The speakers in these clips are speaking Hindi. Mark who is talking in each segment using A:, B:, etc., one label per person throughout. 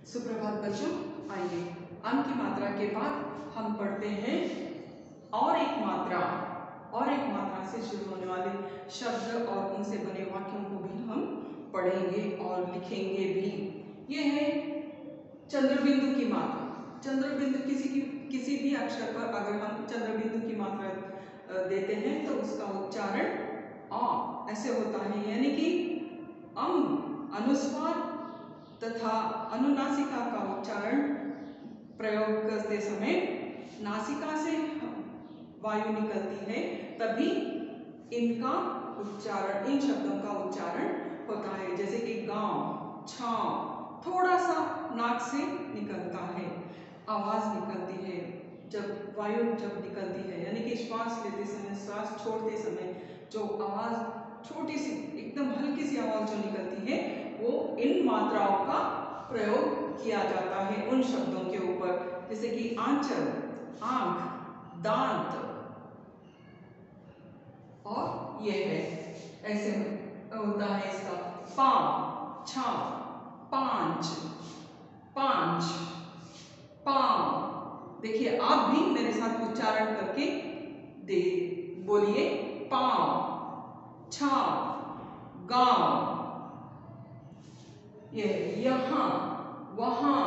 A: सुप्रभात बच्चों, आइए अन की मात्रा के बाद हम पढ़ते हैं और एक मात्रा से शुरू होने वाले शब्द और उनसे बने वाक्यों को भी हम पढ़ेंगे और लिखेंगे भी। ये है चंद्रबिंदु की मात्रा। चंद्रबिंदु किसी भी अक्षर पर अगर हम चंद्रबिंदु की मात्रा देते हैं तो उसका उच्चारण अ ऐसे होता है, यानी कि अनुस्वार तथा अनुनासिका का उच्चारण प्रयोग करते समय नासिका से वायु निकलती है, तभी इनका उच्चारण, इन शब्दों का उच्चारण होता है। जैसे कि गांव, छांव थोड़ा सा नाक से निकलता है, आवाज निकलती है जब वायु निकलती है, यानी कि श्वास लेते समय, श्वास छोड़ते समय जो आवाज छोटी सी एकदम हल्की सी आवाज जो निकलती है वो इन मात्राओं का प्रयोग किया जाता है उन शब्दों के ऊपर। जैसे कि आंचल, आंख, दांत, और ये है ऐसे होता है इसका पांव, छांव, पांच, पांच, पांव। देखिए आप भी मेरे साथ उच्चारण करके दे बोलिए, पांव, छांव, गांव। ये यहाँ, वहां,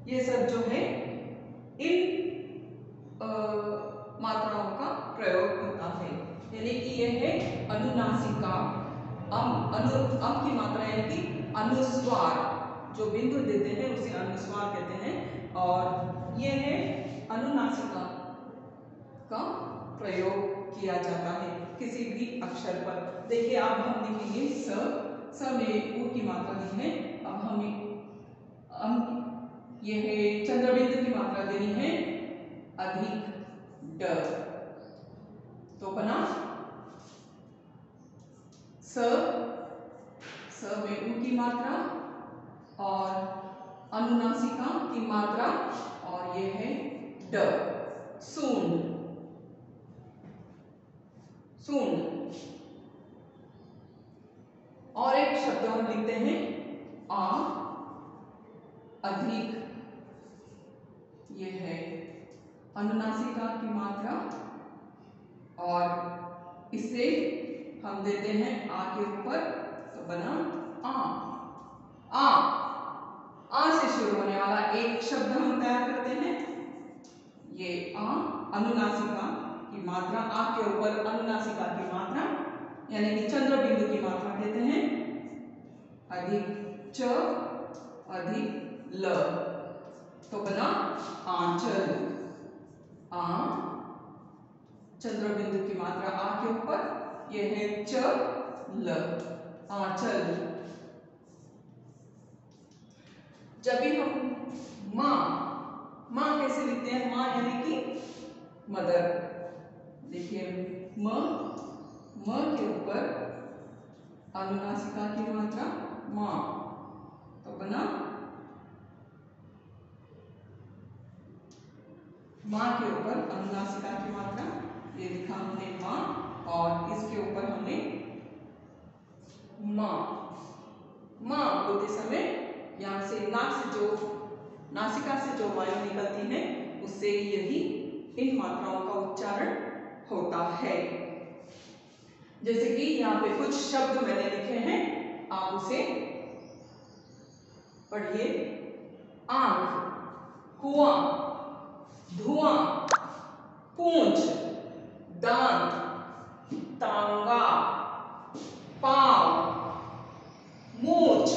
A: ये सब जो है इन मात्राओं का प्रयोग होता है, यानी कि यह है अनुनासिका। अम की मात्रा यानी कि अनुस्वार, जो बिंदु देते हैं उसे अनुस्वार कहते हैं, और यह है अनुनासिका का प्रयोग किया जाता है किसी भी अक्षर पर। देखिए अब हम लिखेंगे स में उ की मात्रा दी है। अब हमें यह है चंद्रबिंदु की मात्रा देनी है अधिक ड, तो बना स में उ की मात्रा और अनुनासिका की मात्रा, और यह है ड, सूंड, सूंड। और एक शब्द हम लिखते हैं आ अधिक, यह है अनुनासिका की मात्रा, और इसे हम देते हैं आ के ऊपर, तो बना आ से शुरू होने वाला एक शब्द हम तैयार करते हैं। ये आ अनुनासिका की मात्रा, आ के ऊपर अनुनासिका की मात्रा यानी कि चंद्रबिंदु की मात्रा कहते हैं अधिक च, अधिक ल, तो बना आंचल। आ चंद्रबिंदु की मात्रा आ के ऊपर, यह है च ल, आंचल। जब भी हम मां कैसे लिखते हैं, मां यानी कि मदर। देखिए म के ऊपर अनुनासिका की मात्रा मां, तो बना मां के ऊपर अनुनासिका की मात्रा, ये लिखा हमने मां, और इसके ऊपर हमने मां बोलते समय यहां से नाक से जो, नासिका से जो वायु निकलती है उससे यही इन मात्राओं का उच्चारण होता है। जैसे कि यहाँ पे कुछ शब्द मैंने लिखे हैं, आप उसे पढ़िए। आंख, कुआं, धुआं, पूंछ, दांत, तांगा, पांव, मूंछ,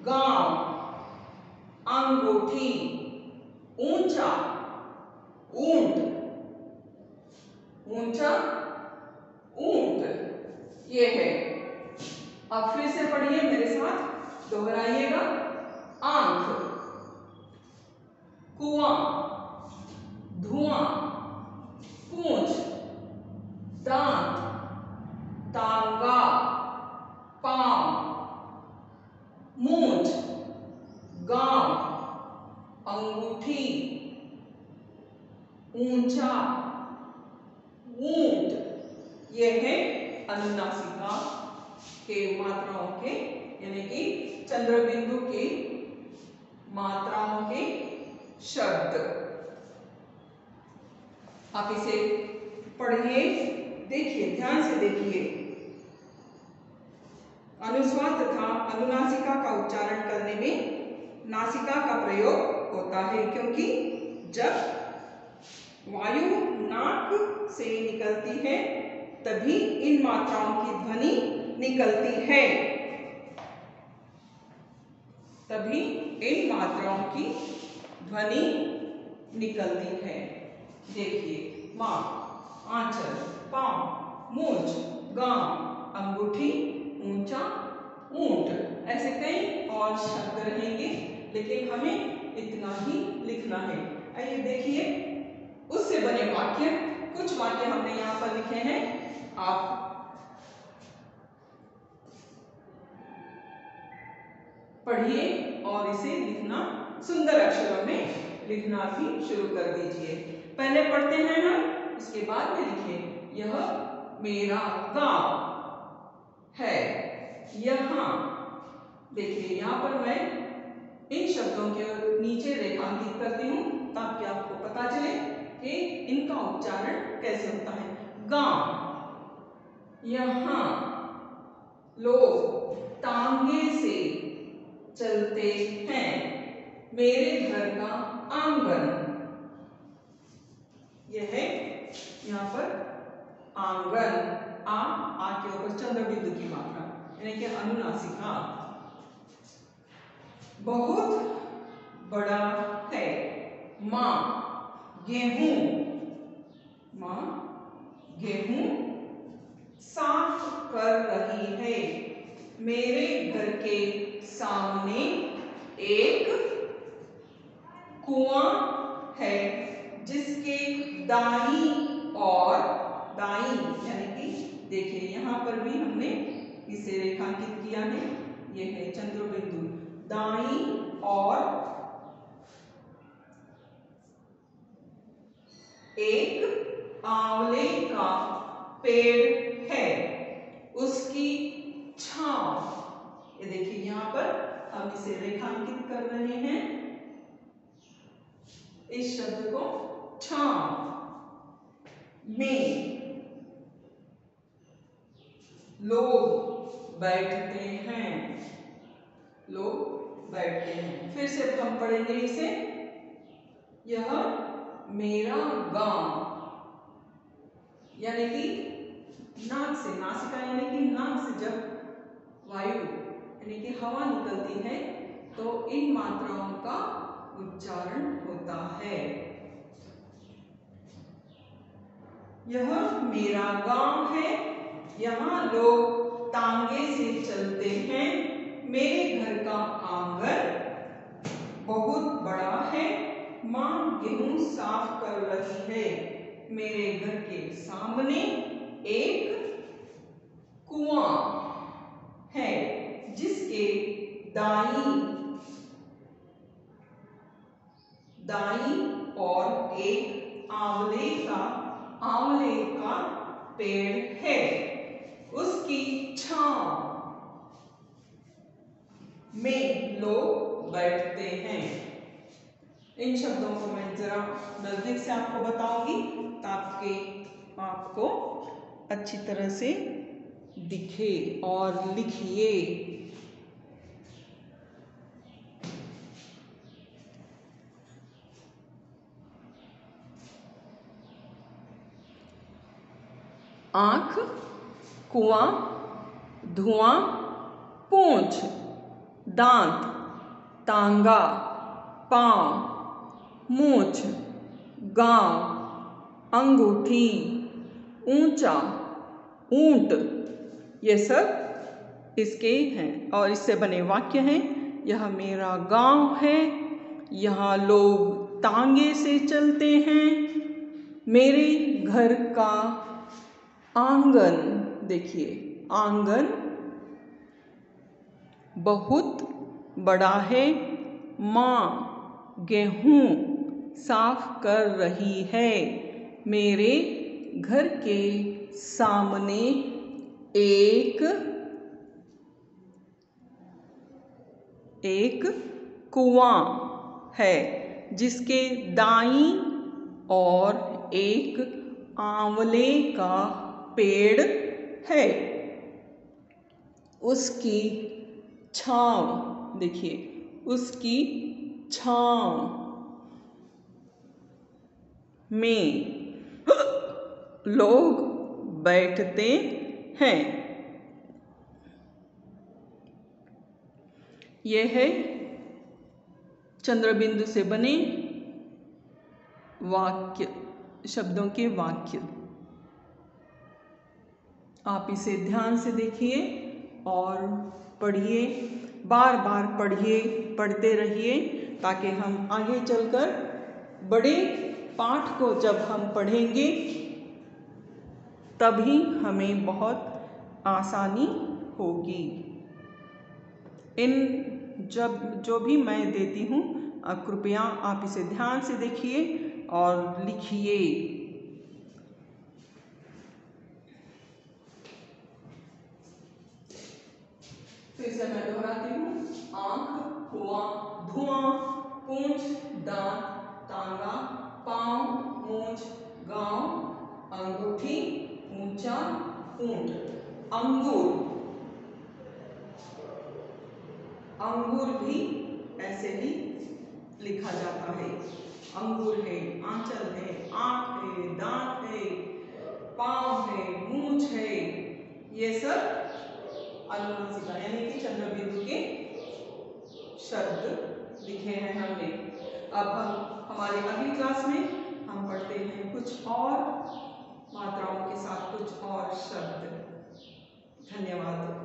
A: गांव, अंगूठी, ऊंचा, ऊंट, ऊंचा, ऊंट, ये है। अब फिर से पढ़िए मेरे साथ, दोहराइएगा। आंख, कुआं, धुआं, पूंछ, दांत, तांगा, पांव, मूंछ, गांव, अंगूठी, ऊंचा, ऊंट, ये है अनुनासिका के मात्राओं के यानी कि चंद्र बिंदु की मात्राओं के शब्द। आप इसे पढ़िए, देखिए, ध्यान से देखिए। अनुस्वार तथा अनुनासिका का उच्चारण करने में नासिका का प्रयोग होता है, क्योंकि जब वायु नाक से निकलती है तभी इन मात्राओं की ध्वनि निकलती है, तभी इन मात्राओं की ध्वनि निकलती है। देखिए, माँ, आंचल, पाँव, मूंछ, गांव, अंगूठी, ऊंचा, ऊंट, ऐसे कई और शब्द रहेंगे, लेकिन हमें इतना ही लिखना है। आइए देखिए उससे बने वाक्य। कुछ वाक्य हमने यहाँ पर लिखे हैं, आप पढ़िए और इसे लिखना, सुंदर अक्षरों में लिखना भी शुरू कर दीजिए। पहले पढ़ते हैं हम, उसके बाद में लिखें। यह मेरा गांव है। यहाँ देखिए, यहाँ पर मैं इन शब्दों के नीचे रेखांकित करती हूँ ताकि आपको पता चले कि इनका उच्चारण कैसे होता है। गांव, यहाँ लोग तांगे से चलते हैं। मेरे घर का आंगन, यह है यहाँ पर आंगन। आ के ऊपर चंद्र बिंदु की मात्रा, यानी कि अनुनासिका। बहुत बड़ा है। माँ गेहूं, माँ गेहूं साफ कर रही है। मेरे घर के सामने एक कुआं है जिसके दाईं और दाईं, यानी कि देखिए यहाँ पर भी हमने इसे रेखांकित किया है, यह है चंद्र बिंदु। दाईं और एक आंवले का पेड़ है, उसकी छांव, ये देखिए यहाँ पर हम इसे रेखांकित कर रहे हैं, इस शब्द को छांव में लोग बैठते हैं, लोग बैठते हैं। फिर से हम पढ़ेंगे इसे। यह मेरा गांव, यानी कि नाक से, नासिका यानी कि नाक से जब वायु यानी कि हवा निकलती है तो इन मात्राओं का उच्चारण होता है। यह मेरा गांव है, यहाँ लोग तांगे से चलते हैं। मेरे घर का आंगन बहुत बड़ा है। माँ गेहूं साफ कर रही है। मेरे घर के सामने एक कुआं है जिसके दाईं और एक आंवले का पेड़ है, उसकी छांव में लोग बैठते हैं। इन शब्दों को मैं जरा नजदीक से आपको बताऊंगी ताकि आपको अच्छी तरह से दिखे और लिखिए। आंख, कुआं, धुआं, पूंछ, दांत, तांगा, पांव, मूंछ, गांव, अंगूठी, ऊंचा, ऊंट, ये सब इसके हैं और इससे बने वाक्य हैं। यह मेरा गांव है, यहाँ लोग तांगे से चलते हैं। मेरे घर का आंगन, देखिए आंगन बहुत बड़ा है। माँ गेहूं साफ कर रही है। मेरे घर के सामने एक एक कुआं है जिसके दाईं और एक आंवले का पेड़ है। उसकी छांव देखिए, उसकी छांव में लोग बैठते हैं। यह है चंद्रबिंदु से बने वाक्य, शब्दों के वाक्य। आप इसे ध्यान से देखिए और पढ़िए, बार बार पढ़िए, पढ़ते रहिए, ताकि हम आगे चलकर बड़े पाठ को जब हम पढ़ेंगे तभी हमें बहुत आसानी होगी। इन जो भी मैं देती हूँ, कृपया आप इसे ध्यान से देखिए और लिखिए। फिर से मैं दोहराती हूँ। आँख, कुआं, धुआं, पूंछ, दांत, तांगा, पाँव, मूंछ, गांव, अंगूठी, ऊंचा, ऊंट, अंगूर। अंगूर भी ऐसे ही लिखा जाता है। अंगूर है, आंचल है, आँख है, दांत है, पाँव है, मूंछ है। ये सब अनुनासिका यानी कि चंद्रबिंदु के शब्द लिखे हैं हमने। अब हम हमारी अगली क्लास में हम पढ़ते हैं कुछ और मात्राओं के साथ कुछ और शब्द। धन्यवाद।